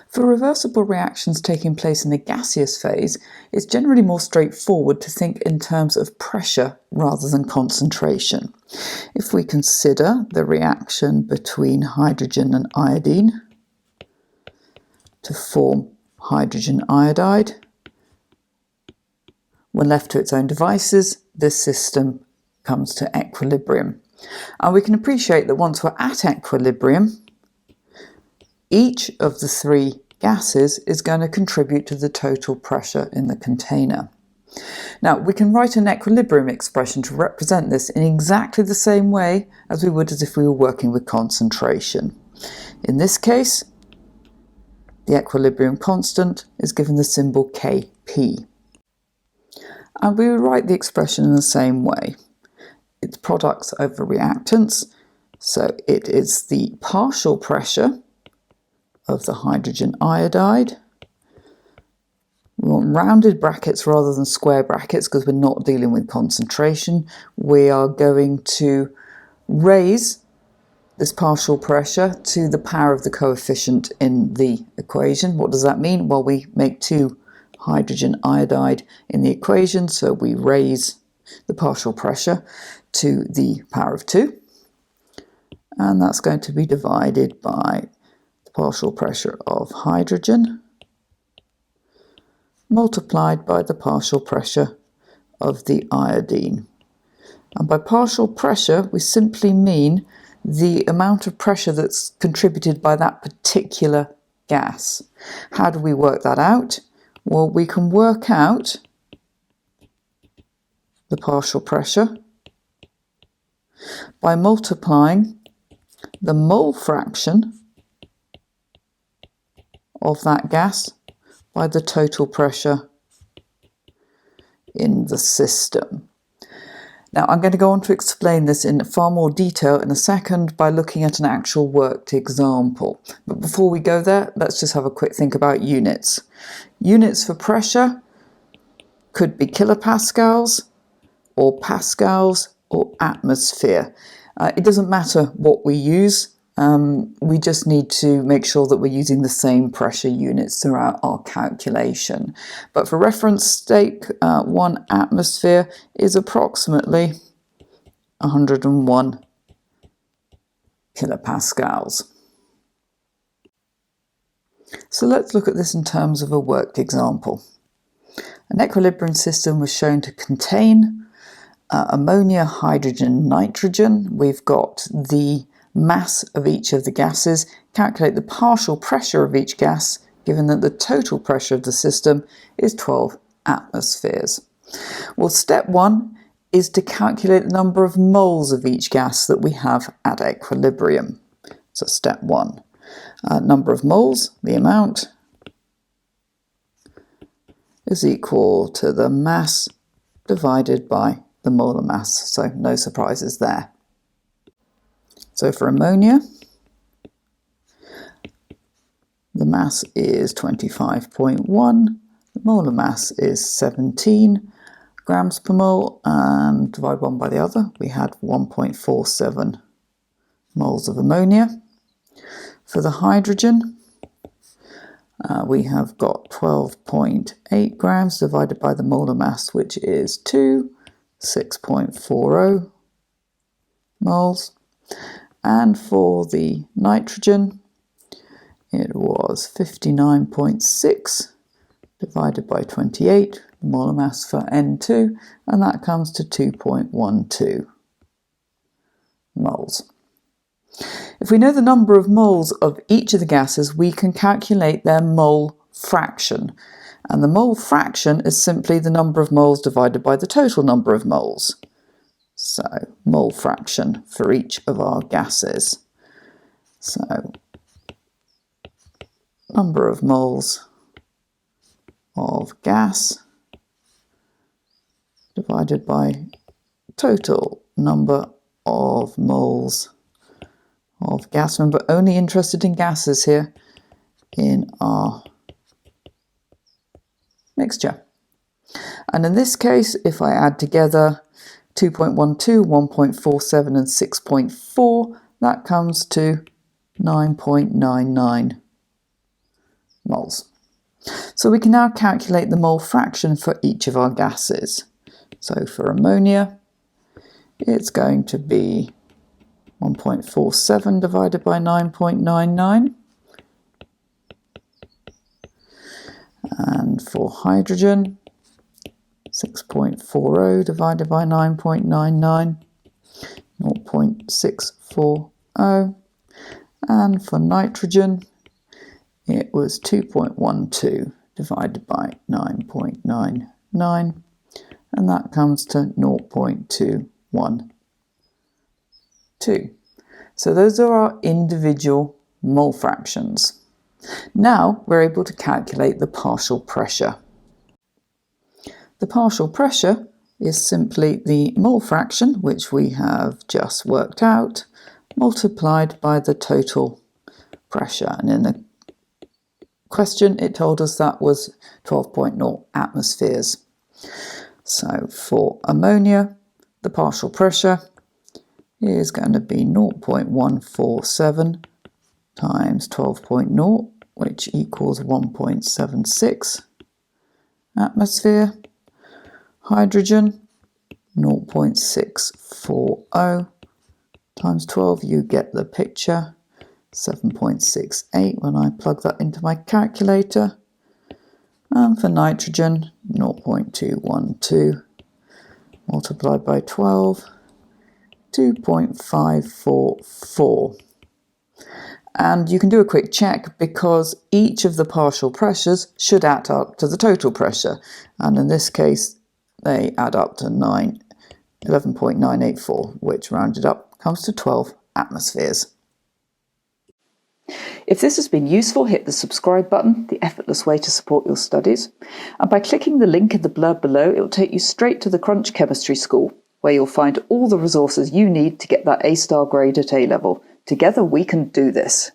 For reversible reactions taking place in the gaseous phase, it's generally more straightforward to think in terms of pressure rather than concentration. If we consider the reaction between hydrogen and iodine to form hydrogen iodide, when left to its own devices, this system comes to equilibrium. And we can appreciate that once we're at equilibrium, each of the three gases is going to contribute to the total pressure in the container. Now, we can write an equilibrium expression to represent this in exactly the same way as we would as if we were working with concentration. In this case, the equilibrium constant is given the symbol Kp. And we would write the expression in the same way. It's products over reactants, so it is the partial pressure of the hydrogen iodide. We want rounded brackets rather than square brackets because we're not dealing with concentration. We are going to raise this partial pressure to the power of the coefficient in the equation. What does that mean? Well, we make 2 hydrogen iodide in the equation, so we raise the partial pressure to the power of 2, and that's going to be divided by the partial pressure of hydrogen multiplied by the partial pressure of the iodine. And by partial pressure, we simply mean the amount of pressure that's contributed by that particular gas. How do we work that out? Well, we can work out the partial pressure by multiplying the mole fraction of that gas by the total pressure in the system. Now, I'm going to go on to explain this in far more detail in a second by looking at an actual worked example. But before we go there, let's just have a quick think about units. Units for pressure could be kilopascals, or pascals, or atmosphere. It doesn't matter what we use. We just need to make sure that we're using the same pressure units throughout our calculation. But for reference sake, 1 atmosphere is approximately 101 kilopascals. So let's look at this in terms of a worked example. An equilibrium system was shown to contain ammonia, hydrogen, nitrogen. We've got the mass of each of the gases, calculate the partial pressure of each gas, given that the total pressure of the system is 12 atmospheres. Well, step 1 is to calculate the number of moles of each gas that we have at equilibrium. So step 1, number of moles, the amount, is equal to the mass divided by the molar mass, so no surprises there. So for ammonia, the mass is 25.1, the molar mass is 17 grams per mole, and divide one by the other, we had 1.47 moles of ammonia. For the hydrogen, we have got 12.8 grams divided by the molar mass, which is 6.40 moles. And for the nitrogen, it was 59.6 divided by 28, the molar mass for N2, and that comes to 2.12 moles. If we know the number of moles of each of the gases, we can calculate their mole fraction. And the mole fraction is simply the number of moles divided by the total number of moles. So, mole fraction for each of our gases. So, number of moles of gas divided by total number of moles of gas. Remember, only interested in gases here in our mixture. And in this case, if I add together 2.12, 1.47 and 6.4, that comes to 9.99 moles. So we can now calculate the mole fraction for each of our gases. So for ammonia, it's going to be 1.47 divided by 9.99. And for hydrogen, 6.40 divided by 9.99, 0.640. And for nitrogen, it was 2.12 divided by 9.99, and that comes to 0.212. So those are our individual mole fractions. Now we're able to calculate the partial pressure. The partial pressure is simply the mole fraction, which we have just worked out, multiplied by the total pressure. And in the question, it told us that was 12.0 atmospheres. So for ammonia, the partial pressure is going to be 0.147 times 12.0, which equals 1.76 atmosphere. Hydrogen, 0.640 times 12, you get the picture, 7.68 when I plug that into my calculator. And for nitrogen, 0.212 multiplied by 12, 2.544. And you can do a quick check because each of the partial pressures should add up to the total pressure. And in this case, they add up to 11.984, which rounded up comes to 12 atmospheres. If this has been useful, hit the subscribe button, the effortless way to support your studies. And by clicking the link in the blurb below, it will take you straight to the Crunch Chemistry School, where you'll find all the resources you need to get that A-star grade at A-level. Together we can do this.